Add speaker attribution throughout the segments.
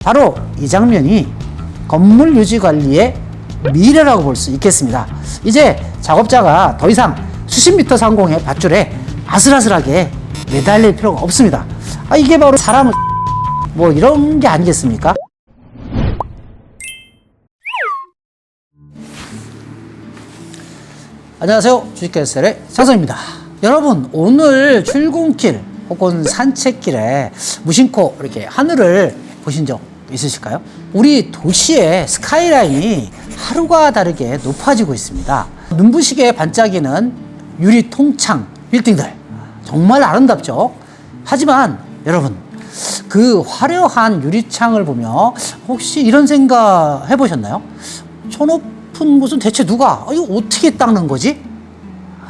Speaker 1: 바로 이 장면이 건물 유지 관리의 미래라고 볼 수 있겠습니다. 이제 작업자가 더 이상 수십 미터 상공의 밧줄에 아슬아슬하게 매달릴 필요가 없습니다. 이게 바로 사람은 뭐 이런 게 아니겠습니까? 안녕하세요. 주식캐스터의 장성입니다. 여러분, 오늘 출근길 혹은 산책길에 무심코 이렇게 하늘을 보신 적 있으실까요? 우리 도시의 스카이라인이 하루가 다르게 높아지고 있습니다. 눈부시게 반짝이는 유리 통창 빌딩들, 정말 아름답죠? 하지만 여러분, 그 화려한 유리창을 보며 혹시 이런 생각 해보셨나요? 저 높은 곳은 대체 누가 이거 어떻게 닦는 거지?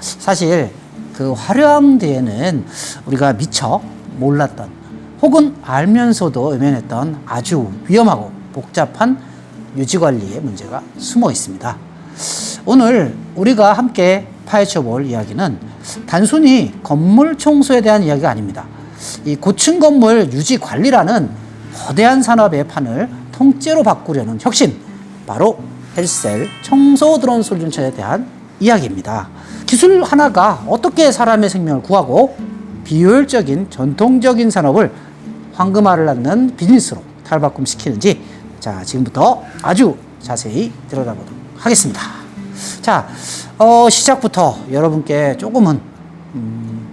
Speaker 1: 사실 그 화려함 뒤에는 우리가 미처 몰랐던 혹은 알면서도 외면했던 아주 위험하고 복잡한 유지관리의 문제가 숨어 있습니다. 오늘 우리가 함께 파헤쳐 볼 이야기는 단순히 건물 청소에 대한 이야기가 아닙니다. 이 고층 건물 유지 관리라는 거대한 산업의 판을 통째로 바꾸려는 혁신, 바로 헬셀 청소 드론 솔루션에 대한 이야기입니다. 기술 하나가 어떻게 사람의 생명을 구하고 비효율적인 전통적인 산업을 황금알을 낳는 비즈니스로 탈바꿈시키는지, 자, 지금부터 아주 자세히 들여다보도록 하겠습니다. 자, 시작부터 여러분께 조금은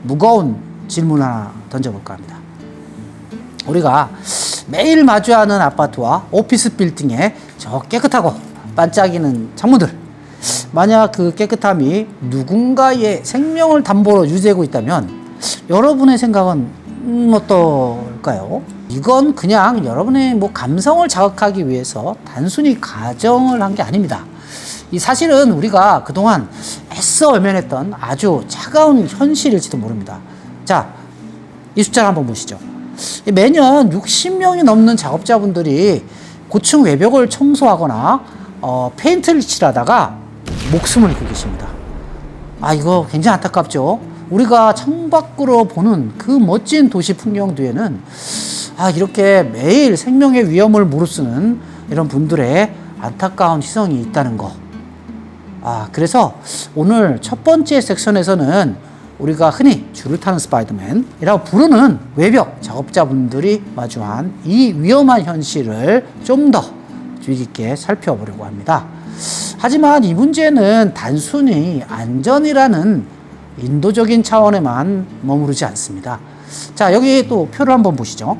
Speaker 1: 무거운 질문 하나 던져볼까 합니다. 우리가 매일 마주하는 아파트와 오피스 빌딩의 저 깨끗하고 반짝이는 창문들, 만약 그 깨끗함이 누군가의 생명을 담보로 유지되고 있다면 여러분의 생각은 어떨까요? 이건 그냥 여러분의 감성을 자극하기 위해서 단순히 가정을 한 게 아닙니다. 이 사실은 우리가 그동안 애써 외면했던 아주 차가운 현실일지도 모릅니다. 자, 이 숫자를 한번 보시죠. 매년 60명이 넘는 작업자분들이 고층 외벽을 청소하거나 페인트를 칠하다가 목숨을 잃고 계십니다. 이거 굉장히 안타깝죠? 우리가 창밖으로 보는 그 멋진 도시 풍경 뒤에는 이렇게 매일 생명의 위험을 무릅쓰는 이런 분들의 안타까운 희생이 있다는 거. 그래서 오늘 첫 번째 섹션에서는 우리가 흔히 줄을 타는 스파이더맨이라고 부르는 외벽 작업자분들이 마주한 이 위험한 현실을 좀 더 주의 깊게 살펴보려고 합니다. 하지만 이 문제는 단순히 안전이라는 인도적인 차원에만 머무르지 않습니다. 자, 여기 또 표를 한번 보시죠.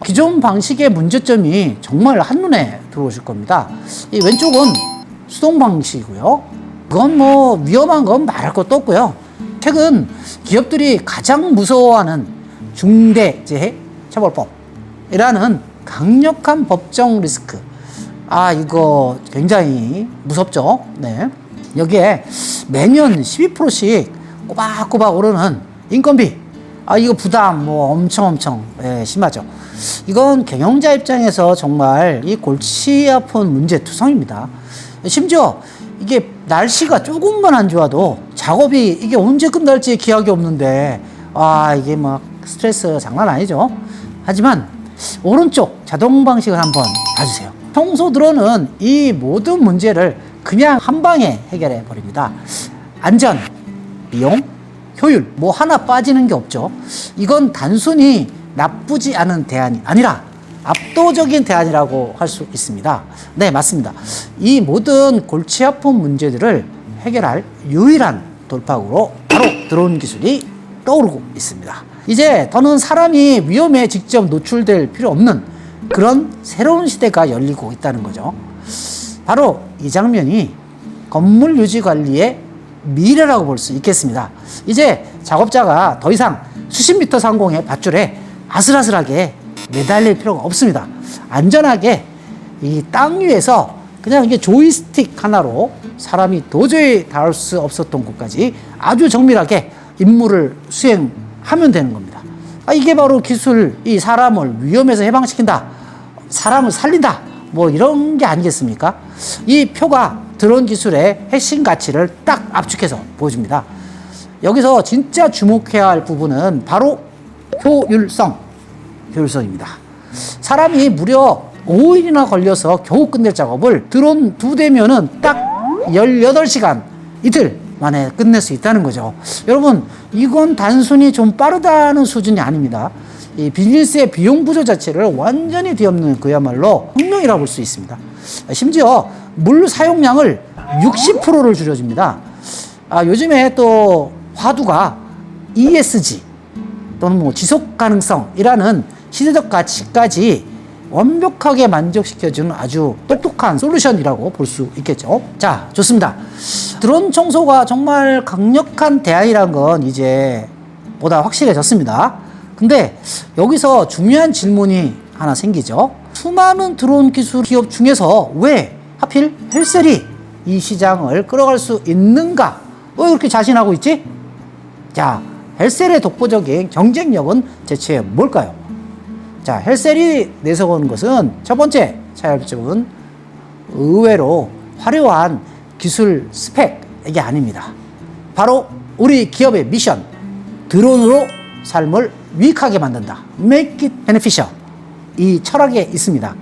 Speaker 1: 기존 방식의 문제점이 정말 한눈에 들어오실 겁니다. 이 왼쪽은 수동 방식이고요. 그건 위험한 건 말할 것도 없고요. 최근 기업들이 가장 무서워하는 중대재해 처벌법이라는 강력한 법정 리스크. 이거 굉장히 무섭죠. 네. 여기에 매년 12%씩 꼬박꼬박 오르는 인건비. 이거 부담 엄청 심하죠. 이건 경영자 입장에서 정말 이 골치 아픈 문제투성입니다. 심지어 이게 날씨가 조금만 안 좋아도 작업이 이게 언제 끝날지 기약이 없는데 이게 스트레스 장난 아니죠. 하지만 오른쪽 자동 방식을 한번 봐주세요. 청소 드론은 이 모든 문제를 그냥 한 방에 해결해 버립니다. 안전, 비용, 효율 하나 빠지는 게 없죠. 이건 단순히 나쁘지 않은 대안이 아니라 압도적인 대안이라고 할 수 있습니다. 네, 맞습니다. 이 모든 골치 아픈 문제들을 해결할 유일한 돌파구로 바로 드론 기술이 떠오르고 있습니다. 이제 더는 사람이 위험에 직접 노출될 필요 없는 그런 새로운 시대가 열리고 있다는 거죠. 바로 이 장면이 건물 유지 관리의 미래라고 볼 수 있겠습니다. 이제 작업자가 더 이상 수십 미터 상공의 밧줄에 아슬아슬하게 매달릴 필요가 없습니다. 안전하게 이 땅 위에서 그냥 이게 조이스틱 하나로 사람이 도저히 닿을 수 없었던 곳까지 아주 정밀하게 임무를 수행하면 되는 겁니다. 이게 바로 기술, 이 사람을 위험에서 해방시킨다, 사람을 살린다, 이런 게 아니겠습니까? 이 표가 드론 기술의 핵심 가치를 딱 압축해서 보여줍니다. 여기서 진짜 주목해야 할 부분은 바로 효율성입니다. 사람이 무려 5일이나 걸려서 겨우 끝낼 작업을 드론 2대면은 딱 18시간 이틀 만에 끝낼 수 있다는 거죠. 여러분, 이건 단순히 좀 빠르다는 수준이 아닙니다. 이 비즈니스의 비용 구조 자체를 완전히 뒤엎는 그야말로 혁명이라고 볼 수 있습니다. 심지어 물 사용량을 60%를 줄여줍니다. 요즘에 또 화두가 ESG 또는 뭐 지속 가능성이라는 시대적 가치까지 완벽하게 만족시켜주는 아주 똑똑한 솔루션이라고 볼 수 있겠죠. 자, 좋습니다. 드론 청소가 정말 강력한 대안이란 건 이제 보다 확실해졌습니다. 근데 여기서 중요한 질문이 하나 생기죠. 수많은 드론 기술 기업 중에서 왜 하필 헬셀이 이 시장을 끌어갈 수 있는가? 왜 그렇게 자신하고 있지? 자, 헬셀의 독보적인 경쟁력은 대체 뭘까요? 자, 헬셀이 내세우는 것은 첫 번째 차이점은 의외로 화려한 기술 스펙이 아닙니다. 바로 우리 기업의 미션, 드론으로 삶을 유익하게 만든다. Make it beneficial. 이 철학에 있습니다.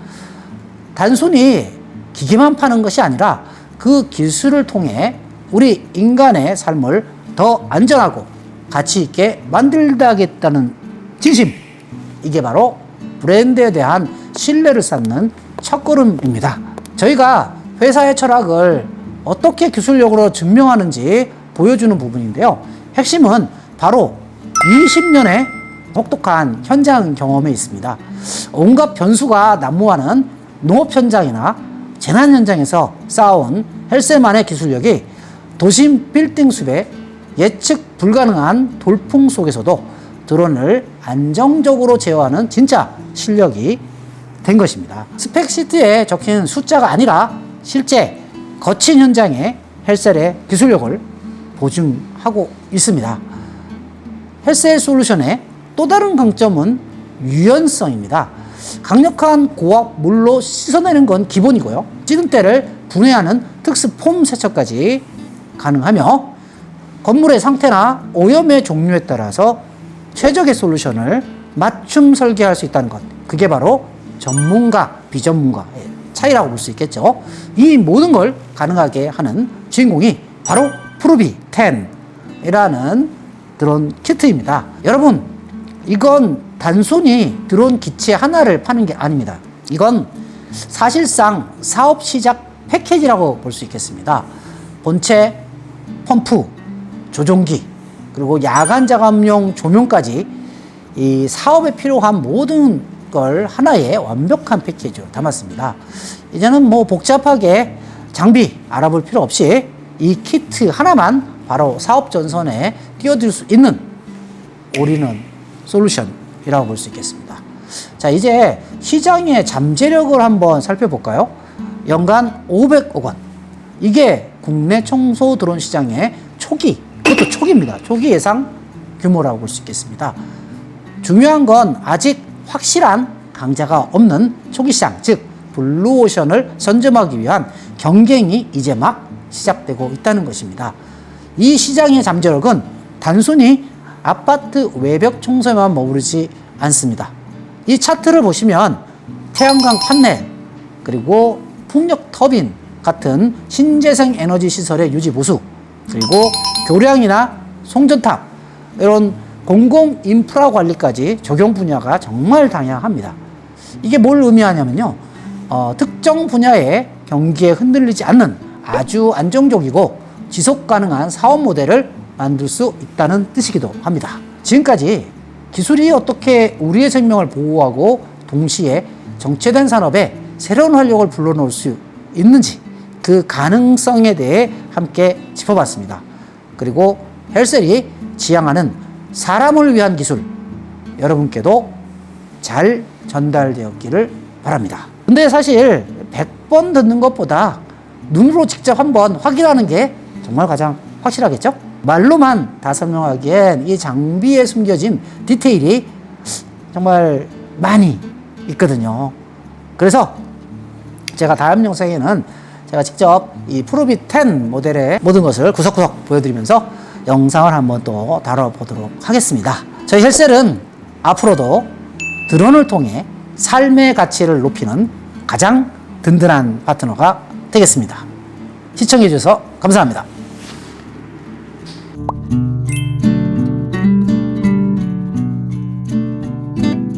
Speaker 1: 단순히 기계만 파는 것이 아니라 그 기술을 통해 우리 인간의 삶을 더 안전하고 가치 있게 만들다겠다는 진심. 이게 바로 브랜드에 대한 신뢰를 쌓는 첫걸음입니다. 저희가 회사의 철학을 어떻게 기술력으로 증명하는지 보여주는 부분인데요. 핵심은 바로 20년의 혹독한 현장 경험에 있습니다. 온갖 변수가 난무하는 농업 현장이나 재난 현장에서 쌓아온 헬셀만의 기술력이 도심 빌딩 숲의 예측 불가능한 돌풍 속에서도 드론을 안정적으로 제어하는 진짜 실력이 된 것입니다. 스펙 시트에 적힌 숫자가 아니라 실제 거친 현장의 헬셀의 기술력을 보증하고 있습니다. 헬셀 솔루션의 또 다른 강점은 유연성입니다. 강력한 고압 물로 씻어내는 건 기본이고요. 찌든때를 분해하는 특수 폼 세척까지 가능하며 건물의 상태나 오염의 종류에 따라서 최적의 솔루션을 맞춤 설계할 수 있다는 것. 그게 바로 전문가, 비전문가의 차이라고 볼 수 있겠죠. 이 모든 걸 가능하게 하는 주인공이 바로 프로비 10이라는 드론 키트입니다. 여러분, 이건 단순히 드론 기체 하나를 파는 게 아닙니다. 이건 사실상 사업 시작 패키지라고 볼 수 있겠습니다. 본체, 펌프, 조종기, 그리고 야간 작업용 조명까지 이 사업에 필요한 모든 걸 하나의 완벽한 패키지로 담았습니다. 이제는 뭐 복잡하게 장비 알아볼 필요 없이 이 키트 하나만 바로 사업 전선에 띄워드릴 수 있는 올인원 솔루션이라고 볼 수 있겠습니다. 자, 이제 시장의 잠재력을 한번 살펴볼까요? 연간 500억 원. 이게 국내 청소 드론 시장의 초기, 그것도 초기입니다. 초기 예상 규모라고 볼 수 있겠습니다. 중요한 건 아직 확실한 강자가 없는 초기 시장, 즉 블루오션을 선점하기 위한 경쟁이 이제 막 시작되고 있다는 것입니다. 이 시장의 잠재력은 단순히 아파트 외벽 청소에만 머무르지 않습니다. 이 차트를 보시면 태양광 판넬, 그리고 풍력 터빈 같은 신재생 에너지 시설의 유지 보수, 그리고 교량이나 송전탑, 이런 공공 인프라 관리까지 적용 분야가 정말 다양합니다. 이게 뭘 의미하냐면요, 특정 분야의 경기에 흔들리지 않는 아주 안정적이고 지속 가능한 사업 모델을 만들 수 있다는 뜻이기도 합니다. 지금까지 기술이 어떻게 우리의 생명을 보호하고 동시에 정체된 산업에 새로운 활력을 불러넣을 수 있는지 그 가능성에 대해 함께 짚어봤습니다. 그리고 헬셀이 지향하는 사람을 위한 기술, 여러분께도 잘 전달되었기를 바랍니다. 근데 사실 100번 듣는 것보다 눈으로 직접 한번 확인하는 게 정말 가장 확실하겠죠? 말로만 다 설명하기엔 이 장비에 숨겨진 디테일이 정말 많이 있거든요. 그래서 제가 다음 영상에는 제가 직접 이 프로비 10 모델의 모든 것을 구석구석 보여드리면서 영상을 한번 또 다뤄보도록 하겠습니다. 저희 헬셀은 앞으로도 드론을 통해 삶의 가치를 높이는 가장 든든한 파트너가 되겠습니다. 시청해 주셔서 감사합니다.